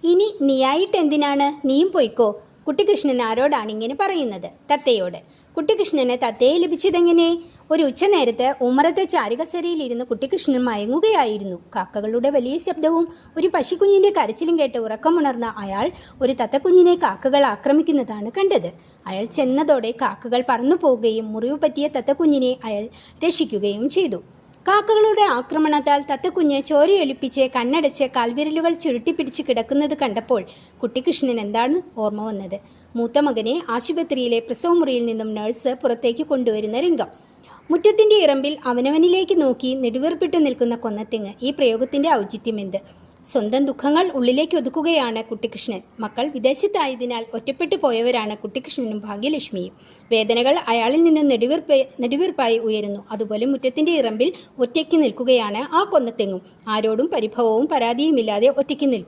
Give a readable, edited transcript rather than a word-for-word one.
ഇനി നീയായിട്ട് എന്തിനാണ്, നീയും പൊയ്ക്കോ. കുട്ടിക്കൃഷ്ണൻ ആരോടാണ് ഇങ്ങനെ പറയുന്നത്? തത്തയോട്. കുട്ടിക്കൃഷ്ണന് തത്തയെ ലഭിച്ചതെങ്ങനെ? ഒരു ഉച്ചനേരത്ത് ഉമ്മറത്തെ ചാരുകസരയിലിരുന്ന് കുട്ടിക്കൃഷ്ണൻ മയങ്ങുകയായിരുന്നു. കാക്കകളുടെ വലിയ ശബ്ദവും ഒരു പശുക്കുഞ്ഞിന്റെ കരച്ചിലും കേട്ട് ഉറക്കമുണർന്ന അയാൾ ഒരു തത്തക്കുഞ്ഞിനെ കാക്കകൾ ആക്രമിക്കുന്നതാണ് കണ്ടത്. അയാൾ ചെന്നതോടെ കാക്കകൾ പറന്നു പോവുകയും മുറിവ് പറ്റിയ തത്തക്കുഞ്ഞിനെ അയാൾ രക്ഷിക്കുകയും ചെയ്തു. കാക്കകളുടെ ആക്രമണത്താൽ തത്തക്കുഞ്ഞ് ചോരയൊലിപ്പിച്ച് കണ്ണടച്ച് കാൽവിരലുകൾ ചുരുട്ടിപ്പിടിച്ച് കിടക്കുന്നത് കണ്ടപ്പോൾ കുട്ടിക്കൃഷ്ണൻ എന്താണ് ഓർമ്മ വന്നത്? മൂത്ത മകനെ ആശുപത്രിയിലെ പ്രസവമുറിയിൽ നിന്നും നഴ്സ് പുറത്തേക്ക് കൊണ്ടുവരുന്ന രംഗം. മുറ്റത്തിന്റെ ഇറമ്പിൽ അവനവനിലേക്ക് നോക്കി നെടുവീർപ്പിട്ട് നിൽക്കുന്ന കൊന്നത്തെങ്ങ്. ഈ പ്രയോഗത്തിന്റെ ഔചിത്യം എന്ത്? സ്വന്തം ദുഃഖങ്ങൾ ഉള്ളിലേക്ക് ഒതുക്കുകയാണ് കുട്ടിക്കൃഷ്ണൻ. മക്കൾ വിദേശത്തായതിനാൽ ഒറ്റപ്പെട്ടു പോയവരാണ് കുട്ടിക്കൃഷ്ണനും ഭാഗ്യലക്ഷ്മിയും. വേദനകൾ അയാളിൽ നിന്ന് നെടുവീർപ്പായി ഉയരുന്നു. അതുപോലെ മുറ്റത്തിന്റെ ഇറമ്പിൽ ഒറ്റയ്ക്ക് നിൽക്കുകയാണ് ആ കൊന്നത്തെങ്ങും. ആരോടും പരിഭവവും പരാതിയുമില്ലാതെ ഒറ്റയ്ക്ക് നിൽക്കും.